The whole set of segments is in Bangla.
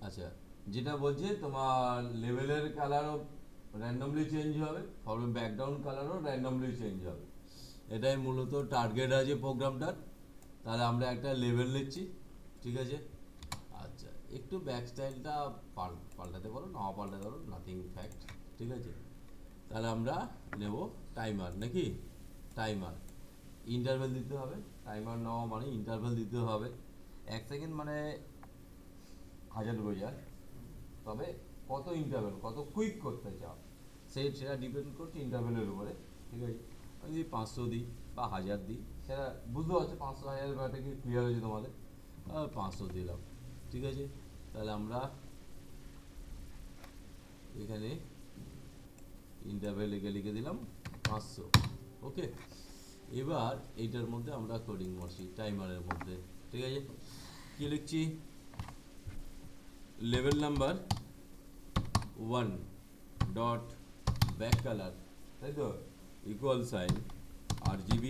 আচ্ছা, যেটা বলছে তোমার লেভেলের কালারও র্যান্ডমলি চেঞ্জ হবে, ফরমের ব্যাকগ্রাউন্ড কালারও র্যান্ডমলি চেঞ্জ হবে। এটাই মূলত টার্গেট আছে প্রোগ্রামটার। তাহলে আমরা একটা লেভেল নিচ্ছি, ঠিক আছে। আচ্ছা, একটু ব্যাক স্টাইলটা পাল্টাতে পারো, না পাল্টাতে পারো, নাথিং ফ্যাক্ট, ঠিক আছে। তাহলে আমরা নেব টাইমার, নাকি টাইমার ইন্টারভেল দিতে হবে। টাইমার নেওয়া মানে ইন্টারভেল দিতে হবে। 1 সেকেন্ড মানে 1000 বোঝায়, তবে কত ইন্টারভেল, কত কুইক করতে চাও সেটা ডিপেন্ড করছে ইন্টারভেলের উপরে, ঠিক আছে। আমি যদি 500 দিই বা 1000 দিই, সেটা বুঝতে পারছো 500 1000 ব্যাপারটা কি ক্লিয়ার হয়েছে তোমাদের। 500 দিলাম, ঠিক আছে। তাহলে আমরা এখানে ইন্টারভেল লিখে দিলাম 500, ওকে। এবার এইটার মধ্যে আমরা কোডিং মারছি টাইমারের মধ্যে, ঠিক আছে। কি লিখছি, level number 1 dot back colour, তাই তো, equal sign RGB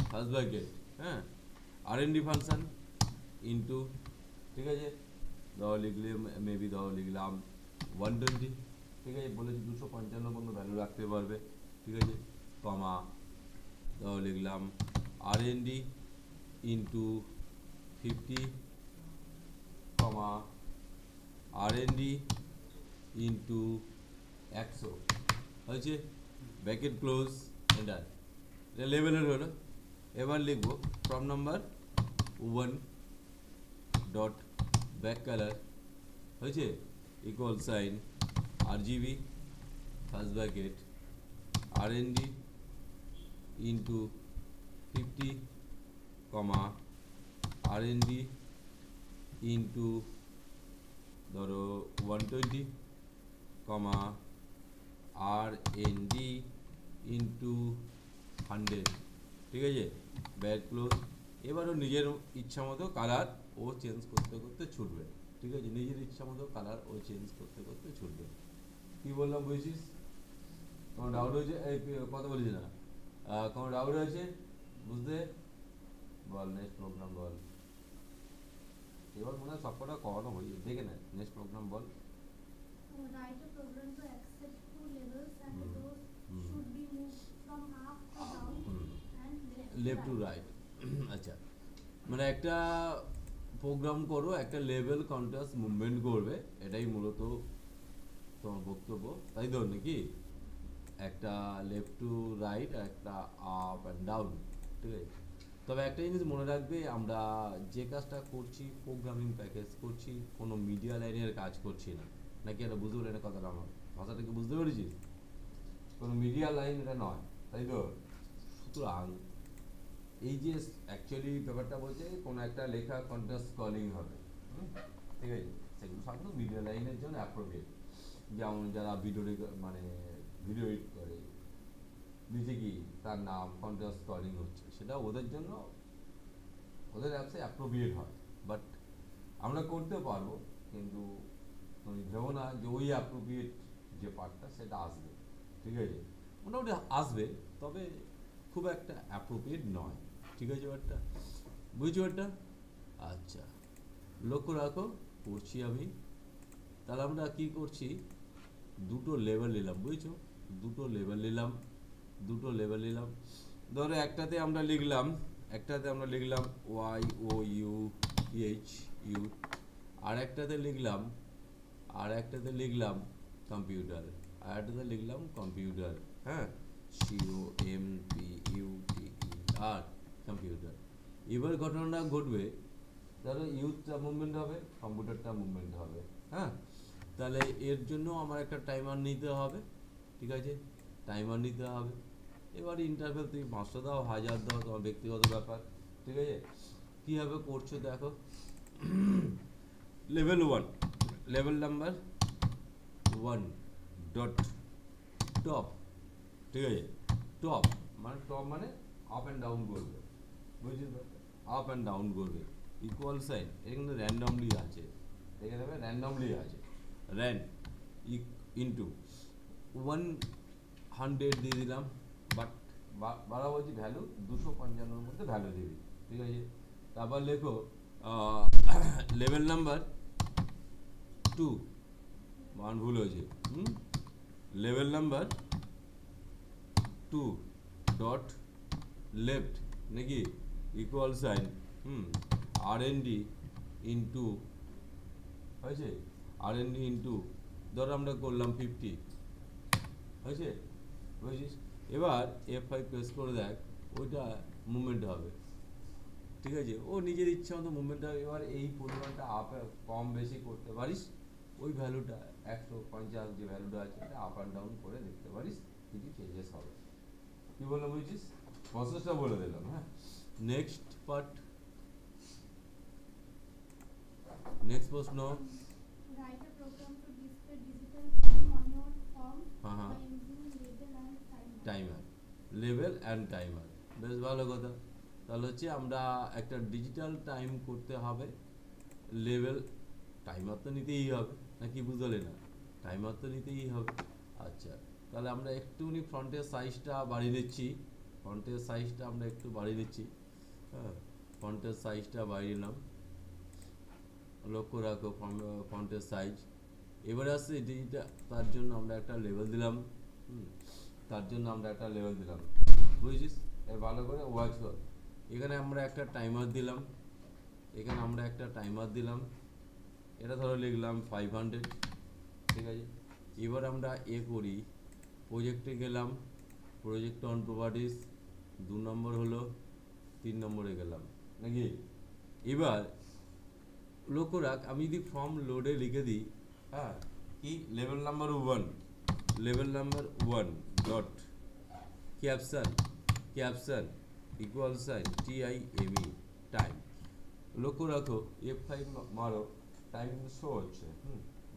first bracket, হ্যাঁ, RND ফাংশন ইনটু, ঠিক আছে। ধরো লিখলে মেবি ধরো লিখলাম 120, ঠিক আছে। বলেছি 255 পর্যন্ত ভ্যালু রাখতে পারবে, ঠিক আছে। কমা ধরো লিখলাম RND into 50, comma RND into 100 হয়েছে, ব্র্যাকেট ক্লোজ, এন্টার। এটা লেভেলের হলো। এবার লিখবো from number 1 dot back colour, হয়েছে, equal sign RGB first bracket RND into 50, comma RND into ধরো 120, কমা RND ইন্টু 100, ঠিক আছে, ব্যাক ক্লোজ। এবারও নিজের ইচ্ছা মতো কালার ও চেঞ্জ করতে করতে ছুটবে, ঠিক আছে। নিজের ইচ্ছা মতো কালার ও চেঞ্জ করতে করতে ছুটবে। কি বললাম বুঝছিস? কোনো ডাউট হয়েছে? এই কথা বলিস না, কোনো ডাউট হয়েছে বুঝতে? বল, নেক্সট প্রোগ্রাম বল। এবার মনে হয় সবকটা করানো হয়েছে, দেখে না, নেক্সট প্রোগ্রাম বল। Write a program to access two levels and the doors should be moved from up to down and left to right. আচ্ছা, মানে একটা প্রোগ্রাম করো, একটা লেভেল কন্টিনিউয়াস মুভমেন্ট করবে, এটাই মূলত তোমার বক্তব্য, তাই তো নাকি? একটা লেফট টু রাইট আর একটা আপ অ্যান্ড ডাউন, ঠিক আছে। তবে একটা জিনিস মনে রাখবে, আমরা যে কাজটা করছি প্রোগ্রামিং প্যাকেজ করছি, কোনো মিডিয়া লাইনের কাজ করছি না, নাকি? এটা বুঝতে পারলে কথাটা, আমার ভাষাটা কি বুঝতে পেরেছিস? কোনো মিডিয়া লাইন এটা নয়, তাই তো। সুতরাং এই যে অ্যাকচুয়ালি ব্যাপারটা বলছে, কোনো একটা লেখা কন্টিনিউয়াস কলিং হবে, ঠিক আছে, সেগুলো সাধারণত মিডিয়া লাইনের জন্য অ্যাপ্রোপ্রিয়েট। যেমন যারা ভিডিও মানে ভিডিও এডিট করে, নিচে কি তার নাম কন্টিনিউয়াস কলিং হচ্ছে, সেটা ওদের জন্য, ওদের অ্যাপসে অ্যাপ্রোপ্রিয়েট হয়। বাট আমরা করতে পারবো, কিন্তু তুমি ভেবো না যে ওই অ্যাপ্রোপ্রিয়েট যে পার্টটা সেটা আসবে, ঠিক আছে। মোটামুটি আসবে, তবে খুব একটা অ্যাপ্রোপ্রিয়েট নয়, ঠিক আছে ব্যাপারটা, বুঝছো ব্যাপারটা? আচ্ছা, লক্ষ্য রাখো, করছি আমি। তাহলে আমরা কি করছি, দুটো লেভেল নিলাম, বুঝছো, দুটো লেভেল নিলাম। ধরো একটাতে আমরা লিখলাম YOUTHU, আর একটাতে লিখলাম কম্পিউটার, হ্যাঁ, COMPUTER, কম্পিউটার। এবার ঘটনাটা ঘটবে, ধরো ইউথটা মুভমেন্ট হবে, কম্পিউটারটা মুভমেন্ট হবে, হ্যাঁ। তাহলে এর জন্য আমার একটা টাইমার নিতে হবে, ঠিক আছে, টাইমার নিতে হবে। এবার ইন্টারভেল তুমি 500 দাও, 1000 দাও, তোমার ব্যক্তিগত ব্যাপার, ঠিক আছে। কীভাবে করছো দেখো, লেভেল নাম্বার 1 ডট টপ, ঠিক আছে। টপ মানে আপ অ্যান্ড ডাউন করবে, বুঝলি তো, আপ অ্যান্ড ডাউন করবে, ইকুয়াল সাইন, এখানে র্যান্ডমলি আছে, দেখে নেবে র্যান্ডমলি আছে, র্যান্ড ইন্টু 100 দিয়ে দিলাম, বাট বাড়া বলছি ভ্যালু 255 মধ্যে ভ্যালু দিবি, ঠিক আছে। তারপর লেখো লেভেল নাম্বার টু মান ভুল হয়েছে level number two dot left নাকি ইকুয়াল সাইন আর.এন.ডি ইন্টু হয়েছে আর.এন.ডি ইন্টু ধর আমরা করলাম 50 হয়েছে বুঝেছিস এবার F5 প্রেস করে দেখ ওইটা মুভমেন্ট হবে ঠিক আছে ও নিজের ইচ্ছা মতো মুভমেন্ট হবে এবার এই পরিমাণটা আপ কম বেশি করতে পারিস ওই ভ্যালুটা 150 যে ভ্যালুটা আছে এটা আপ অ্যান্ড ডাউন করে দেখতে পারিস কিছু চেঞ্জেস হবে কি বললাম বুঝছিস প্রসেসটা বলে দিলাম হ্যাঁ নেক্সট পার্ট নেক্সট প্রশ্ন Write a program to display digital time on your form Uh-huh. by using label and timer. Timer level and timer বেশ ভালো কথা তাহলে হচ্ছে আমরা একটা ডিজিটাল টাইম করতে হবে লেভেল টাইমার তো নিতেই হবে নাকি বুঝলে না টাইমার তো নিতেই হবে আচ্ছা তাহলে আমরা একটুখানি ফ্রন্টের সাইজটা বাড়িয়ে নিচ্ছি ফ্রন্টের সাইজটা আমরা একটু বাড়িয়ে নিচ্ছি হ্যাঁ ফন্টের সাইজটা বাড়িয়ে নিলাম লক্ষ্য রাখো ফন্টের সাইজ এবারে আসছে ডিজিটা তার জন্য আমরা একটা লেভেল দিলাম তার জন্য আমরা একটা লেভেল দিলাম বুঝেছিস এর ভালো করে ওয়াচ কর এখানে আমরা একটা টাইমার দিলাম এখানে আমরা একটা টাইমার দিলাম এটা ধরো লিখলাম 500 ঠিক আছে এবার আমরা করি প্রজেক্টে গেলাম প্রজেক্ট অন প্রপার্টিস 2 নম্বর হলো 3 নম্বরে গেলাম নাকি এবার লক্ষ্য রাখ আমি যদি ফর্ম লোডে লিখে দিই হ্যাঁ কি level number 1 dot caption equal sign TIME time লক্ষ্য রাখো F5 মারো টাইম কিন্তু শো হচ্ছে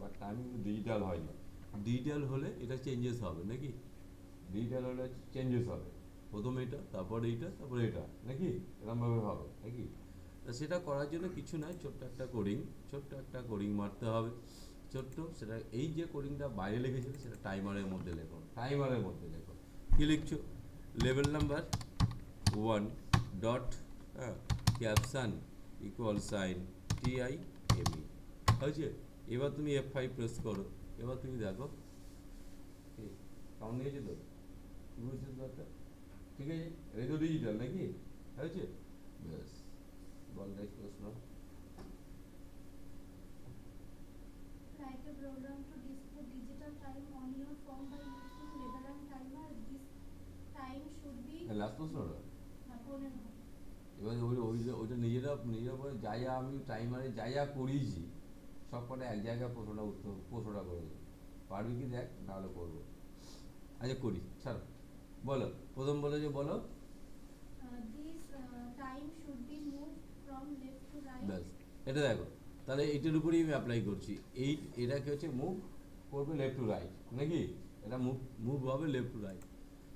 বাট টাইম কিন্তু ডিজিটাল হয় না ডিজিটাল হলে এটা চেঞ্জেস হবে নাকি ডিজিটাল হলে চেঞ্জেস হবে প্রথম এটা তারপর এইটা তারপর এটা নাকি এরকমভাবে হবে নাকি তা সেটা করার জন্য কিছু নয় ছোট্ট একটা কোডিং মারতে হবে ছোট্ট সেটা এই যে কোডিংটা বাইরে লিখেছিল সেটা টাইমারের মধ্যে লেখো কি লিখছো level number 1 dot caption equal sign TIME হয়েছে এবার তুমি F5 প্রেস করো এবার তুমি দেখো কাউন্ট নিয়েছে তো বুঝতে পারছো ঠিক আছে এটা তো ডিজিটাল নাকি হয়েছে বেশ বল নেক্সট প্রশ্ন Write a program to display digital time on your form by using label and timer. This time should be last প্রশ্নটা 15. এবার ওইটা নিজেরা পরে যা আমি টাইমারে যা করিয়েছি সব কটা এক জায়গায় প্রশ্নটা করে দেবো পারবি কি দেখ নাহলে করবো আচ্ছা করি ছাড়ো বলো প্রথম বলো যে বলো This time should be moved from left to right. ব্যাস এটা দেখো তাহলে এইটার উপরেই আমি অ্যাপ্লাই করছি এটাকে হচ্ছে মুভ করবে লেফট টু রাইট নাকি এটা মুভ হবে লেফট টু রাইট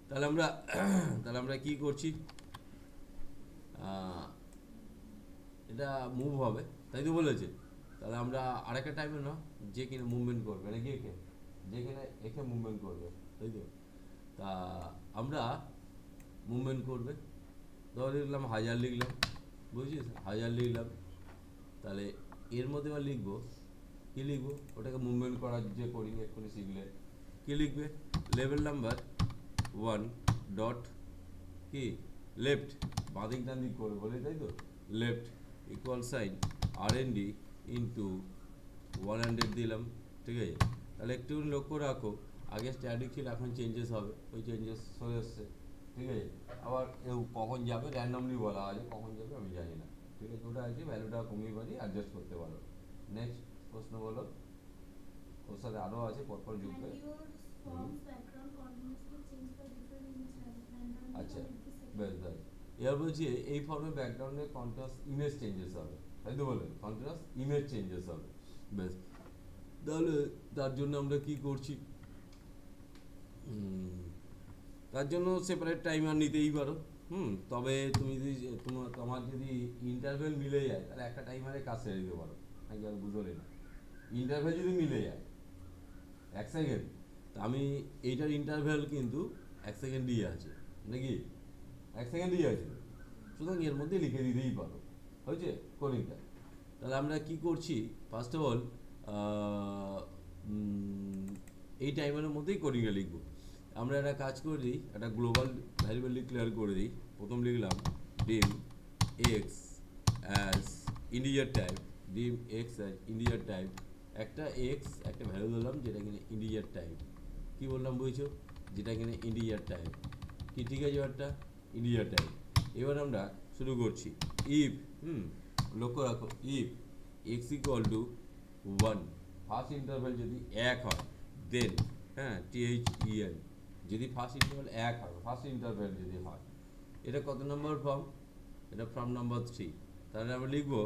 তাহলে আমরা কি করছি এটা মুভ হবে তাই তো বলেছে তাহলে আমরা আরেকটা টাইমে না যে কিনা মুভমেন্ট করবে নাকি যে কিনা একে মুভমেন্ট করবে তাই তো তা আমরা মুভমেন্ট করবে ধর লিখলাম 1000 লিখলাম বুঝছিস 1000 লিখলাম তাহলে এর মধ্যে আবার লিখবো কি লিখবো ওটাকে মুভমেন্ট করার যে কোডিং এক্ষুনি শিখলে কি লিখবে লেভেল নাম্বার 1 ডট কি লেফট বাঁদিক ডান দিক করবে বলে তাই তো left equal sign R&D into 100 দিলাম ঠিক আছে তাহলে একটু লক্ষ্য রাখো আগে স্ট্যাটিক ছিল এখন চেঞ্জেস হবে ওই চেঞ্জেস হয়ে এসছে ঠিক আছে আবার কেউ কখন যাবে র্যান্ডমলি বলা আছে কখন যাবে আমি জানি না ঠিক আছে ওটা আছে ভ্যালুটা কমিয়ে বাড়িয়ে অ্যাডজাস্ট করতে পারো নেক্সট প্রশ্ন বলো ওর সাথে আরও আছে পরপর যুক্ত And your form's background continuously change by different image randomly আচ্ছা on every second. বেশ এবার বলছি এই ফর্মের ব্যাকগ্রাউন্ডে কন্ট্রাস্ট ইমেজ চেঞ্জেস হবে তাই তো বলে কন্ট্রাস্ট ইমেজ চেঞ্জেস হবে বেশ তাহলে তার জন্য আমরা কি করছি তার জন্য সেপারেট টাইমার নিতেই পারো তবে তুমি যদি তোমার যদি ইন্টারভেল মিলে যায় তাহলে একটা টাইমারে কাজ সেরে দিতে পারো নাকি আর বুঝলে না ইন্টারভেল যদি মিলে যায় 1 সেকেন্ড তা আমি এইটার ইন্টারভেল কিন্তু 1 সেকেন্ডই আছে নাকি 1 সেকেন্ডই আছে সুতরাং এর মধ্যে লিখে দিতেই পারো হয়েছে কোডিংটা তাহলে আমরা কি করছি ফার্স্ট অফ অল এই টাইমের মধ্যেই কোডিংয়ে লিখবো। আমরা একটা কাজ করে দিই, একটা গ্লোবাল ভ্যারিয়েবল ডিক্লেয়ার করে দিই। প্রথম লিখলাম ডিম এক্স অ্যাজ ইন্টিজার টাইপ, ডিম এক্স অ্যাজ ইন্টিজার টাইপ, একটা এক্স একটা ভ্যালু দিলাম যেটা কিনা ইন্টিজার টাইপ। কি বললাম বুঝছো? যেটা কিনা ইন্টিজার টাইপ। কি ঠিক আছে? একটা ইন্টিজার টাইপ। এবার আমরা শুরু করছি। ইফ লক্ষ্য রাখো, if x equal to 1, first interval যদি 1 হয়, দেন THEN, যদি ফার্স্ট ইন্টারভ্যাল 1 হয়, ফার্স্ট ইন্টারভ্যাল যদি হয়, এটা কত নম্বর ফর্ম? এটা ফর্ম নাম্বার 3। তাহলে আমরা লিখবো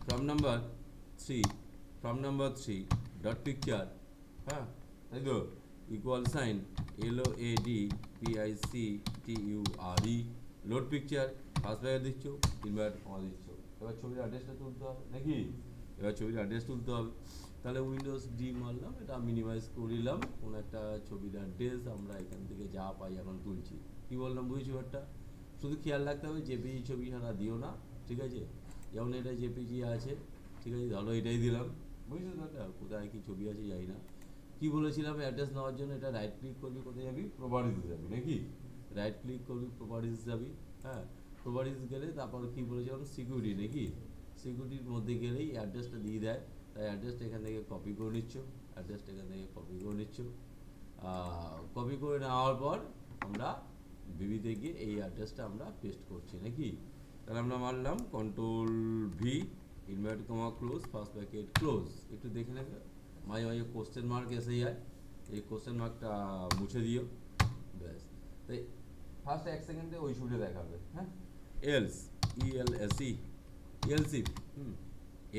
form number 3, form number 3 dot picture, তাই তো, equal sign LOADPICTURE, load picture, first bracket দিচ্ছ, ইনভার্ট কমা দিচ্ছ। এবার ছবির অ্যাড্রেসটা তুলতে হবে নাকি? এবার ছবির অ্যাড্রেস তুলতে হবে। তাহলে উইন্ডোজ ডি মারলাম, এটা মিনিমাইজ করিলাম, কোনো একটা ছবির অ্যাড্রেস আমরা এখান থেকে যা পাই এখন তুলছি। কি বললাম বুঝেছো? একটা শুধু খেয়াল রাখতে হবে জেপিজি ছবি ছাড়া দিও না, ঠিক আছে? যেমন এটা জেপিজি আছে, ঠিক আছে, ধরো এটাই দিলাম, বুঝছো তো? এটা কোথায় কি ছবি আছে জানি না। কি বলেছিলাম অ্যাড্রেস নেওয়ার জন্য? এটা রাইট ক্লিক করবি, কোথায় যাবি? প্রপার্টিসে যাবি নাকি? রাইট ক্লিক করবি, প্রপার্টিস যাবি, প্রপার্টিস গেলে তারপর কি বলেছিলাম? সিকিউরিটি নাকি? সিকিউরিটির মধ্যে গেলেই অ্যাড্রেসটা দিয়ে দেয়। তাই অ্যাড্রেসটা এখান থেকে কপি করে নিচ্ছ, অ্যাড্রেসটা এখান থেকে কপি করে নিচ্ছ। কপি করে নেওয়ার পর আমরা ভিভিতে গিয়ে এই অ্যাড্রেসটা আমরা পেস্ট করছি নাকি? তাহলে আমরা মারলাম Ctrl+V, invert comma close, first bracket close. একটু দেখে নেবে, মাঝে মাঝে কোশ্চেন মার্ক এসে যায়, এই কোশ্চেন মার্কটা মুছে দিও, ব্যাস। তাই ফার্স্ট 1 সেকেন্ডে ওই ছবিটা দেখাবে, else ELSE, else if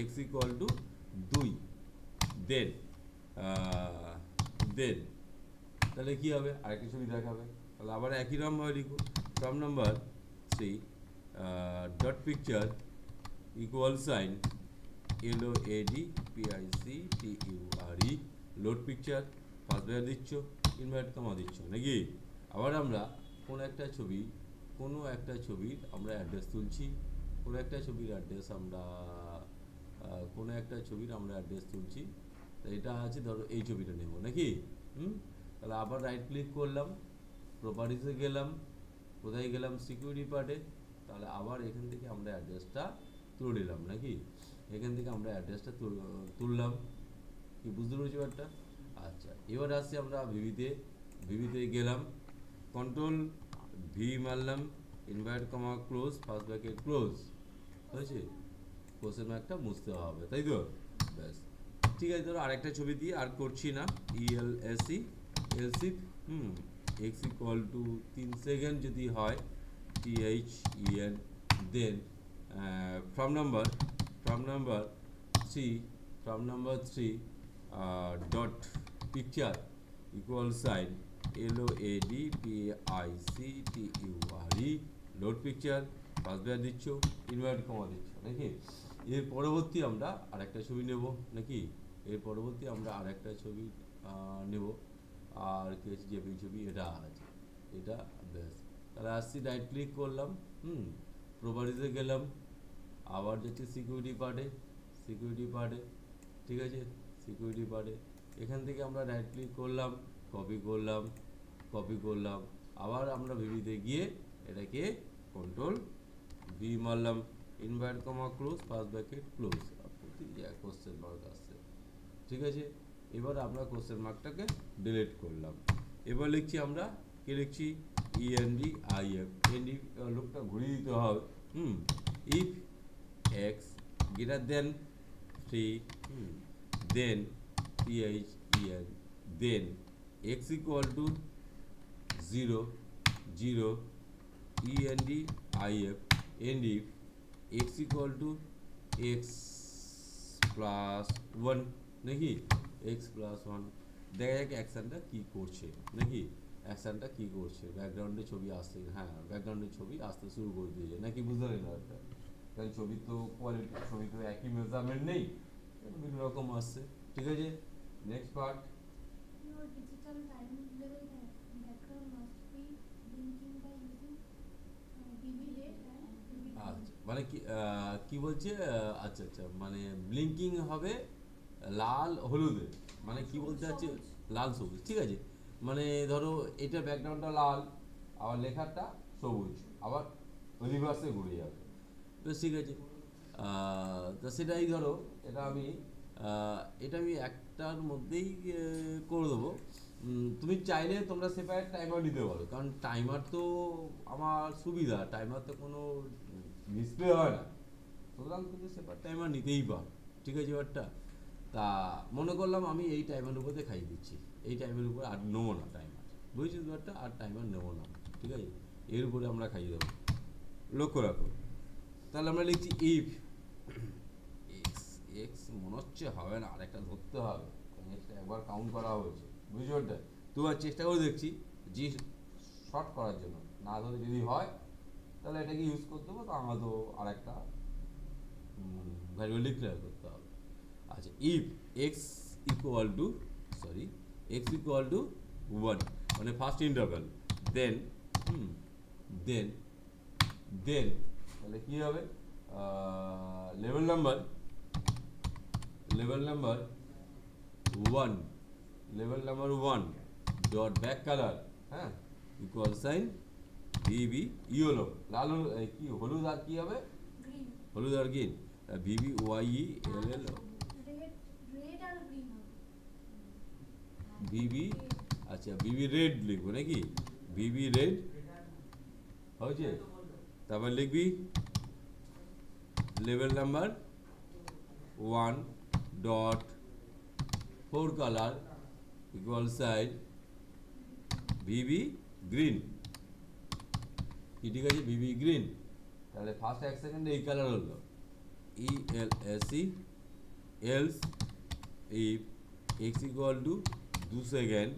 x equal to 2, দেন দেন তাহলে কি হবে? আরেকটা ছবি দেখাবে। তাহলে আবার একই রকমভাবে লিখো, form number 3 dot picture equal sign LOADPICTURE, load picture, first bracket দিচ্ছ, ইনভার্ট কমা দিচ্ছ নাকি? আবার আমরা কোনো একটা ছবির আমরা অ্যাড্রেস তুলছি, কোনো একটা ছবির অ্যাড্রেস তুলছি। তো এটা আছে, ধরো এই ছবিটা নেব নাকি? তাহলে আবার রাইট ক্লিক করলাম, প্রপার্টিসে গেলাম, কোথায় গেলাম? সিকিউরিটি পার্টে। তাহলে আবার এখান থেকে আমরা অ্যাড্রেসটা তুলে নিলাম নাকি? এখান থেকে আমরা অ্যাড্রেসটা তুললাম। কি বুঝতে পেরেছি ব্যাপারটা? আচ্ছা, এবার আসছি আমরা ভিভিতে গেলাম, Ctrl+V মারলাম, invert comma close, first bracket close, হয়েছে? কোশ্চেন মার্কটা মুছতে হবে, তাই তো? ব্যাস, ঠিক আছে। ধরো আরেকটা ছবি দিয়ে, আর করছি না, ELSE else if x equal to 3 second যদি হয়, THEN, then form number 3 dot picture equal sign LOADPICTURE, load picture, first bracket দিচ্ছ, ইনভার্ট কমা দিচ্ছ নাকি? এর পরবর্তী আমরা আরেকটা ছবি নেব নাকি? নেব। আর কি আছে? জেপিজি ছবি এটা আছে, এটা, ব্যাস। তাহলে আসছি, রাইট ক্লিক করলাম, প্রপার্টিসে গেলাম, আবার যাচ্ছি সিকিউরিটি পার্টে, ঠিক আছে? সিকিউরিটি পার্টে এখান থেকে আমরা রাইট ক্লিক করলাম, কপি করলাম, আবার আমরা ভিভিতে গিয়ে এটাকে Ctrl+V মারলাম, invert comma close, first bracket close, question mark আসছে, ঠিক আছে? এবার আমরা কোশ্চেন মার্কটাকে ডিলিট করলাম। এবার লিখছি আমরা, কি লিখছি? ENDIF, লোকটা ঘুরিয়ে দিতে হবে। If x greater than 3, then THEN, then x equal to 0, ENDIF, and if x equal to x plus 1 নাকি? x প্লাস 1, দেখা যাক অ্যাকশনটা কি করছে নাকি? ব্যাকগ্রাউন্ডে ছবি আসছে, ব্যাকগ্রাউন্ডের ছবি আসতে শুরু করে দিয়েছে নাকি? বুঝতে পারলেন একটা? কারণ ছবি তো কোয়ালিটি, ছবি তো একই মেজারমেন্ট নেই, বিভিন্ন রকম আসছে, ঠিক আছে? Next part, Your digital time level background must be blinking by using vivid and vivid. আচ্ছা, মানে কি বলছে, আচ্ছা আচ্ছা, মানে ব্লিঙ্কিং হবে লাল হলুদে, মানে কি বলতে চাচ্ছে, সবুজ। লাল সবুজ, ঠিক আছে। মানে ধরো এটা ব্যাকগ্রাউন্ডটা লাল, আবার লেখাটা সবুজ, আবার রিভার্সে ঘুরে যাবে, বেশ ঠিক আছে। তা সেটাই ধরো, এটা আমি এটা আমি একটার মধ্যেই করে দেবো। তুমি চাইলে তোমরা সেপারেট টাইমার নিতে পারো, কারণ টাইমার তো আমার সুবিধা, টাইমার তো কোনো ডিসপ্লে হয় না, সুতরাং তুমি সেপারেট টাইমার নিতেই পারো, ঠিক আছে ব্যাপারটা। তা মনে করলাম আমি এই টাইমের উপরে খাইয়ে দিচ্ছি, এই টাইমের উপরে আর নেবো না টাইমার, বুঝেছিস ব্যাপারটা, আর টাইমার নেবো না, ঠিক আছে, এর উপরে আমরা খাইয়ে দেবো। লক্ষ্য রাখো, তাহলে আমরা লিখছি ইফ এক্স, এক্স মনে হচ্ছে হবে না, আরেকটা ধরতে হবে, এক্সটা একবার কাউন্ট করা হয়েছে, বুঝছো ওটা। তোমার চেষ্টা করে দেখছি জি শর্ট করার জন্য, না ধরে যদি হয় তাহলে এটাকে ইউজ করতে হবে, তো আমাদের আরেকটা ভ্যারিয়েবল ডিক্লেয়ার করতে হবে। আচ্ছা, if x equal two, sorry, x equal to 1, মানে ফার্স্ট ইন্টারভ্যাল, দেন দেন দেন তাহলে কি হবে, level number 1, dot back colour, হ্যাঁ, ইকুয়াল সাইন ভিবি ইয়েলো, লাল কি হলুদ, আর কি হবে, গ্রিন। হলুদ আর গ্রিন, ভিবি ওয়াই এল এল, রেড, রেড আর গ্রিন হবে। ভিবি, আচ্ছা ভিবি রেড লিখবো নাকি, ভিবি রেড হয়েছে। তারপর লিখবি level number 1 dot 4 colour equal side VB green, কি ঠিক আছে, ভিবি গ্রিন। তাহলে ফার্স্ট এক সেকেন্ডে এই কালার হলো, E L S E, else if x equal to 2 second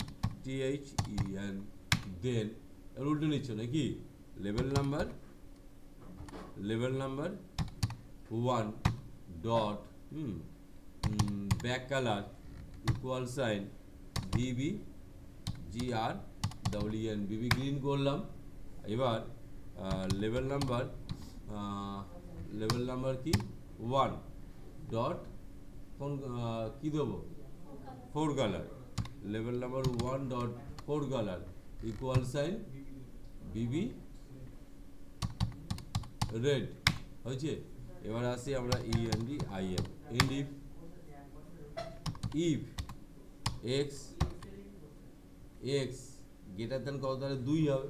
T H E N, then এর উল্টো নিচ্ছ নাকি, level number 1 dot back colour equal sign VB G R W N, VB green করলাম। এবার লেভেল নাম্বার কি 1 ডট কোন কি দেবো, 4 colour, level number 1 dot 4 colour equal sign VB red, হয়েছে। এবার আসি আমরা E N D I M, end if x greater than কত, তাহলে 2 হবে,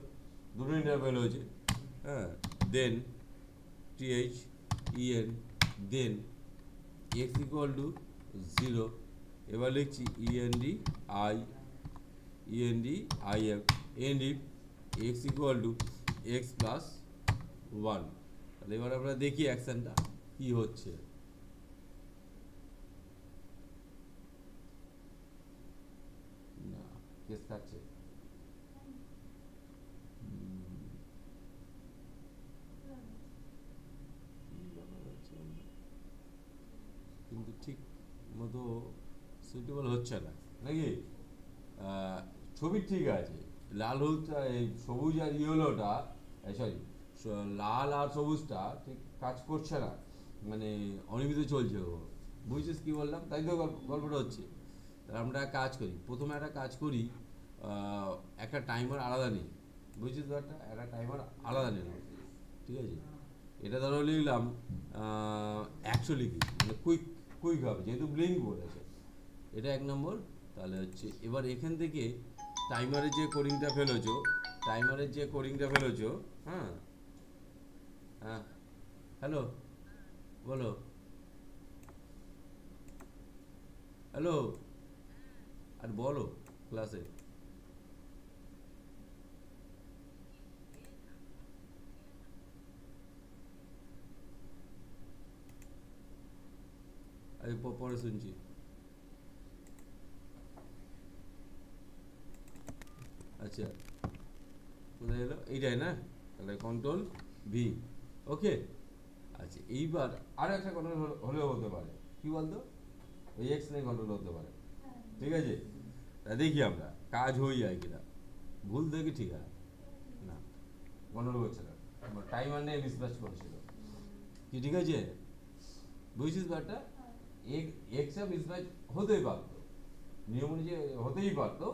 দুটো ইন্টারভ্যাল হয়েছে, হ্যাঁ, then T H E N, then x equal to 0, এবার লিখছি E N D I M, end if x equal to x plus 1, তাহলে এবার আমরা দেখি অ্যাকশনটা কি হচ্ছে। না, কেস কাটছে, কিন্তু ঠিক মতো সুইটেবল হচ্ছে না নাকি, ছবি ঠিক আছে, লাল হলুদটা, এই সবুজ আর ইয়েলোটা, সরি, লাল আর সবুজটা ঠিক কাজ করছে না, মানে অনিয়মিত চলছে ও, বুঝছিস কি বললাম, তাই তো গল্পটা হচ্ছে। তাহলে আমরা এক কাজ করি, প্রথমে একটা কাজ করি, একটা টাইমার আলাদা নিই, বুঝছিস তো, একটা টাইমার আলাদা নিলাম, ঠিক আছে। এটা ধরো লিখলাম 100 লিখি, মানে কুইক হবে, যেহেতু ব্লিঙ্ক বলেছে, এটা 1 নম্বর। তাহলে হচ্ছে এবার এখান থেকে টাইমারের যে কোডিংটা ফেলেছো, হ্যাঁ হ্যাঁ, হ্যালো, বলো, হ্যালো, আর বলো ক্লাসে, আমি পরে শুনছি। আচ্ছা, কোথায় এলো, এইটাই না, তাহলে কন্ট্রোল ভি, ওকে। আচ্ছা, এইবার আরও একটা কন্ট্রোল হলেও হতে পারে, কি বলতো, ওই এক্স নিয়ে কন্ট্রোল হতে পারে, ঠিক আছে। তা দেখি আমরা কাজ হয়ে যায় কিনা, ভুল দেখি ঠিক আছে, না কন্ট্রোল করছে না, টাইমার নিয়ে মিসম্যাচ করেছিল, কি ঠিক আছে? বুঝছিস ব্যাপারটা? এক্স মিসম্যাচ হতেই পারতো, নিয়ম অনুযায়ী হতেই পারতো,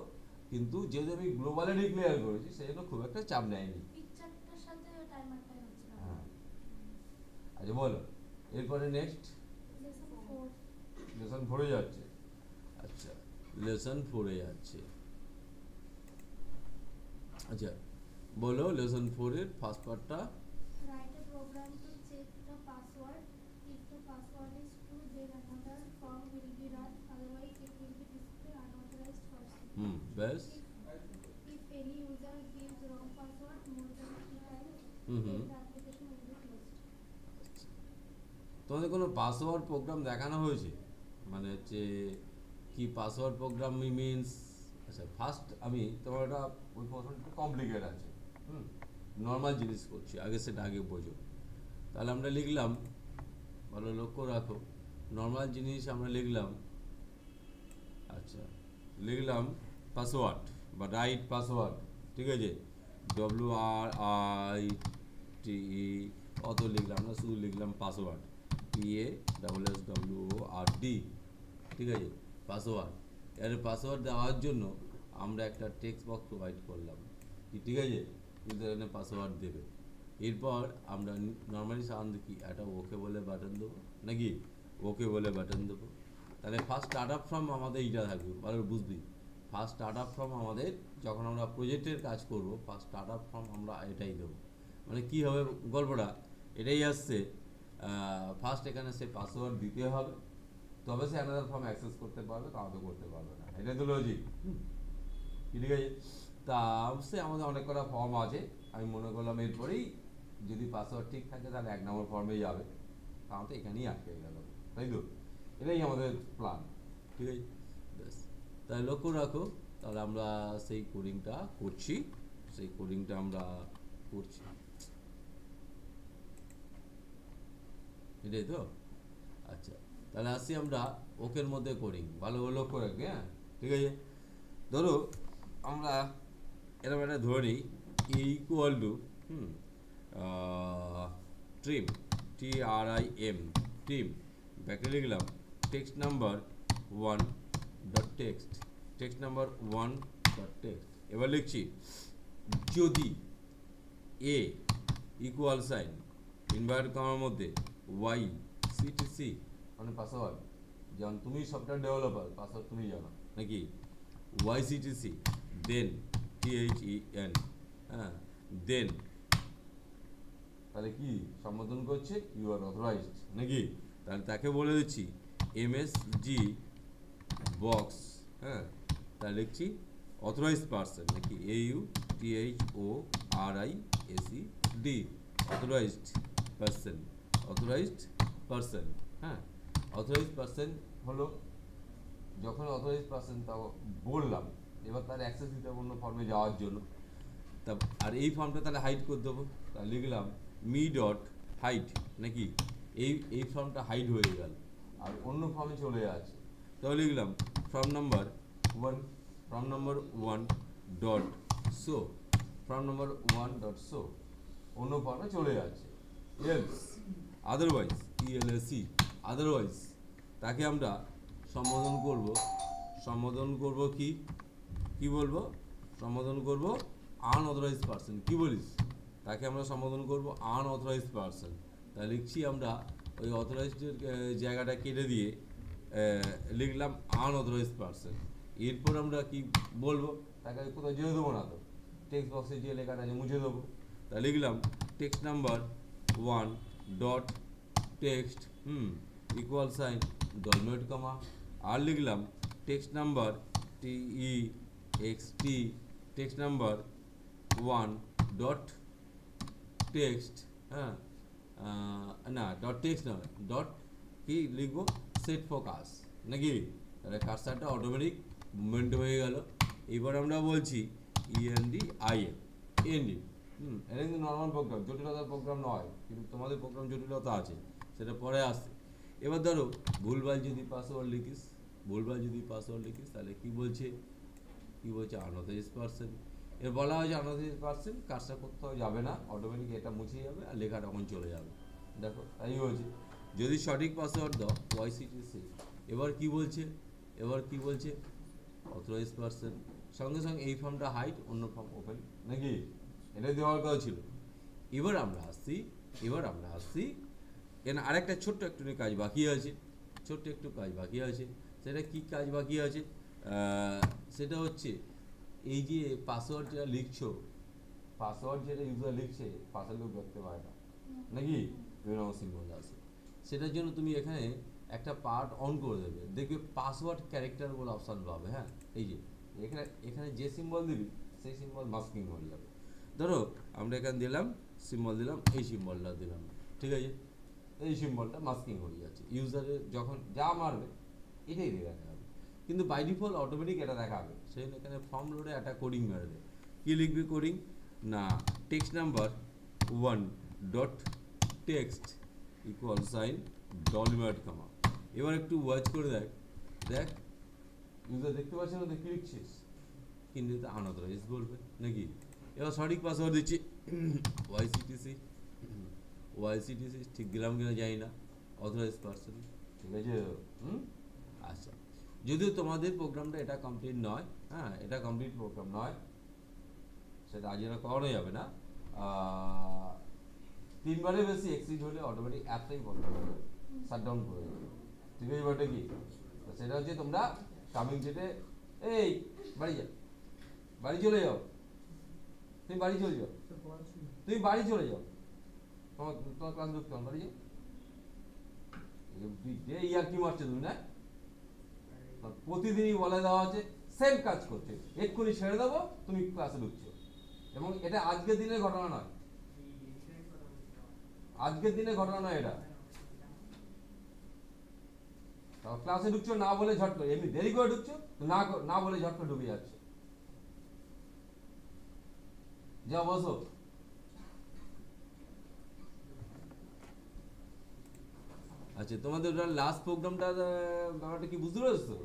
কিন্তু যেহেতু আমি গ্লোবালে ডিক্লেয়ার করেছি সেজন্য খুব একটা চাপ নেয়নি। পিকচারটার সাথে টাইমারটাই হচ্ছে না। হ্যাঁ, আচ্ছা বলো এরপরে নেক্সট লেসন 4 লেসন 4-এ যাচ্ছে। আচ্ছা লেসন 4-এ যাচ্ছে। আচ্ছা বলো লেসন 4-এর ফার্স্ট পার্টটা। write a program to check the password. If the password is true, then another form will be run. Otherwise, it will be display unauthorized person. বেশ। If any user gives wrong password more than 3 times, hmm then the application will be closed. তোমাদের কোনো পাসওয়ার্ড প্রোগ্রাম দেখানো হয়েছে? মানে হচ্ছে কি পাসওয়ার্ড প্রোগ্রাম মিনস? আচ্ছা ফার্স্ট আমি তোমার ওটা ওই প্রশ্নটা একটু কমপ্লিকেট আছে, নর্মাল জিনিস করছি, আগে সেটা আগে বোঝো। তাহলে আমরা লিখলাম, ভালো লক্ষ্য রাখো, নর্মাল জিনিস আমরা লিখলাম। আচ্ছা লিখলাম পাসওয়ার্ড বা রাইট পাসওয়ার্ড, ঠিক আছে, WRITE অত লিখলাম না, শুধু লিখলাম পাসওয়ার্ড, PASSWORD, ঠিক আছে, পাসওয়ার্ড। এর পাসওয়ার্ড দেওয়ার জন্য আমরা একটা টেক্সট বক্স প্রোভাইড করলাম, ঠিক আছে, কিন্তু এখানে পাসওয়ার্ড দেবে। এরপর আমরা নর্মালি সাধারণত কি একটা ওকে বলে বাটন দেবো, নাকি ওকে বলে বাটন দেবো। তাহলে ফার্স্ট স্টার্ট আপ ফ্রম আমাদের এইটা থাকবে, ভালো বুঝবি। ফার্স্ট স্টার্ট আপ ফ্রম আমাদের যখন আমরা প্রজেক্টের কাজ করব, ফার্স্ট স্টার্ট আপ ফ্রম আমরা এটাই দেবো। মানে কী হবে গল্পটা এটাই আসছে, ফার্স্ট এখানে সে পাসওয়ার্ড দিতে হবে, তবে সে অ্যানাদার ফর্ম অ্যাক্সেস করতে পারবে, তাও তো করতে পারবে না। এটাই তো লজিক, ঠিক আছে। তা সে আমাদের অনেক কটা ফর্ম আছে, আমি মনে করলাম এরপরেই যদি পাসওয়ার্ড ঠিক থাকে তাহলে 1 নম্বর ফর্মেই যাবে, তাও তো এখানেই আটকে গেল, তাই তো? এটাই আমাদের প্ল্যান, ঠিক আছে। ব্যাস, তাই লক্ষ্য রাখো। তাহলে আমরা সেই কোডিংটা করছি, এটাই তো। আচ্ছা তাহলে আসি আমরা ওকের মধ্যে কোডিং, ভালো লক্ষ্য রাখবে, হ্যাঁ ঠিক আছে। ধরো আমরা এরকম একটা ধরে নিই, equal to trim, TRIM, trim, ব্যাকে লিখলাম text number 1 dot text number 1 dot text. এবার লিখছি যদি এ ইকুয়াল সাইন ইনভার্ট কমার মধ্যে ওয়াই সিটিসি, মানে পাসওয়ার্ড, যেমন তুমি সফটওয়্যার ডেভেলপার, পাসওয়ার্ড তুমি জানো নাকি, ওয়াই সিটিসি দেন THEN, হ্যাঁ দেন, তাহলে কি সম্বোধন করছে ইউ আর অথরাইজড, নাকি? তাহলে তাকে বলে দিচ্ছি MSG বক্স, হ্যাঁ তাহলে লিখছি অথরাইজড পারসন, নাকি AUTHORISED, অথরাইজড পারসন, হ্যাঁ অথরাইজড পারসন হলো, যখন অথরাইজড পারসন তাও বললাম, এবার তার অ্যাক্সেস দিতে হবে অন্য ফর্মে যাওয়ার জন্য। তা আর এই ফর্মটা তাহলে হাইড করে দেবো, তাহলে লিখলাম মি ডট হাইড, নাকি এই ফর্মটা হাইড হয়ে গেল আর অন্য ফর্মে চলে যাচ্ছে, তাহলে লিখলাম ফর্ম নাম্বার 1 ডট শো, অন্য ফর্মে চলে যাচ্ছে। এলস আদারওয়াইজ, ELSE আদারওয়াইজ, তাকে আমরা সম্বোধন করব কি বলবো, সম্বোধন করব আনঅথরাইজড পারসন, কি বলিস? তাকে আমরা সম্বোধন করব আনঅথরাইজড পারসন। তাই লিখছি আমরা ওই অথরাইজডের জায়গাটা কেটে দিয়ে লিখলাম আনঅথরাইজড পারসন। এরপর আমরা কি বলবো, তাকে কোথাও যেতে দেবো না, তো টেক্সট বক্সে যে লেখাটা আছে মুছে দেবো। তাই লিখলাম text number 1 dot text equal sign delimit comma, আর লিখলাম text number text number 1 dot text, হ্যাঁ না ডট টেক্সট না, ডট কি লিখবো সেট ফোকাস, নাকি? তাহলে কার্সারটা অটোমেটিক মুভমেন্ট হয়ে গেল। এবার আমরা বলছি ENDIM, এটা কিন্তু নর্মাল প্রোগ্রাম, জটিলতার প্রোগ্রাম নয়, কিন্তু তোমাদের প্রোগ্রাম জটিলতা আছে, সেটা পরে আসছে। এবার ধরো ভুলভাল যদি পাসওয়ার্ড লিখিস, তাহলে কি বলছে আনঅথরাইজড পারসন। এর বলা হয়েছে আনঅথরাইজড পারসন, কাজটা করতে যাবে না, অটোমেটিক এটা মুছে যাবে আর লেখা তখন চলে যাবে, দেখো তাই হয়েছে। যদি সঠিক পাসওয়ার্ড দাও ওয়াইসিটিসি, এবার কি বলছে, অথরাইজ পারসন, সঙ্গে সঙ্গে এই ফর্মটা হাইড, অন্য ফর্ম ওপেন, নাকি এটা দেওয়ার কথা ছিল। এবার আমরা আসছি এখানে আরেকটা ছোট্ট একটু কাজ বাকি আছে, সেটা কি কাজ বাকি আছে? সেটা হচ্ছে এই যে পাসওয়ার্ড যেটা লিখছো, ইউজার লিখছে পাশের লোক দেখতে পায় না, নাকি বিভিন্ন সিম্বল আছে, সেটার জন্য তুমি এখানে একটা পার্ট অন করে দেবে, দেখবে পাসওয়ার্ড ক্যারেক্টার বলে অপশান পাবে। হ্যাঁ, এই যে এখানে যে সিম্বল দিবি সেই সিম্বল মাস্কিং হয়ে যাবে। ধরো আমরা এখানে দিলাম সিম্বল, দিলাম এই সিম্বলটা দিলাম, ঠিক আছে, এই সিম্বলটা মাস্কিং হয়ে যাচ্ছে, ইউজারের যখন যা মারবে এটাই দেখা যাবে, কিন্তু বাই ডিফল্ট অটোমেটিক এটা দেখাবে। সেই জন্য এখানে ফর্ম লোডে একটা কোডিং মেরে দেবে। কী লিখবি কোডিং না, text number 1 dot text equal sign delimit comma. এবার একটু ওয়াচ করে দেখ ইউজার দেখতে পাচ্ছি না, দেখতে লিখছিস, কিন্তু এটা আনঅথরাইজ বলবে, নাকি? এবার সঠিক পাসওয়ার্ড দিচ্ছি ওয়াইসিটিসি, ঠিক দিলাম কিনা জানি না, অথরাইজ পারসন, ঠিক আছে। আচ্ছা, যদিও তোমাদের প্রোগ্রামটা এটা কমপ্লিট নয়, হ্যাঁ এটা কমপ্লিট প্রোগ্রাম নয়, সেটা আজ এটা করানো যাবে না। 3 বারের বেশি এক্সিড হলে অটোমেটিক অ্যাপটাই বন্ধ হয়ে যাবে, শাটডাউন করে দেবে, ঠিক আছে। ব্যাপারটা কি, সেটা হচ্ছে তোমরা কামিং ডেটে এই বাড়ি চলে যাও, তুমি বাড়ি চলে যাও, তোমার ক্লাস ঢুকতে হবে, বাড়ি যাও। এই আর কি মারছো তুমি, না প্রতিদিনই বলে দেওয়া আছে, সেম কাজ করছে, এক্ষুনি ছেড়ে দেবো তুমি ক্লাসে ঢুকছো, এবং এটা আজকের দিনের ঘটনা নয়, এটা ক্লাসে ঢুকছো না বলে ঝট করে, এমনি দেরি করে ঢুকছো, না বলে ঝট করে ঢুকে যাচ্ছে, যা বসো। আচ্ছা, তোমাদের লাস্ট প্রোগ্রামটা ব্যাপারটা কি বুঝতে পেরেছো?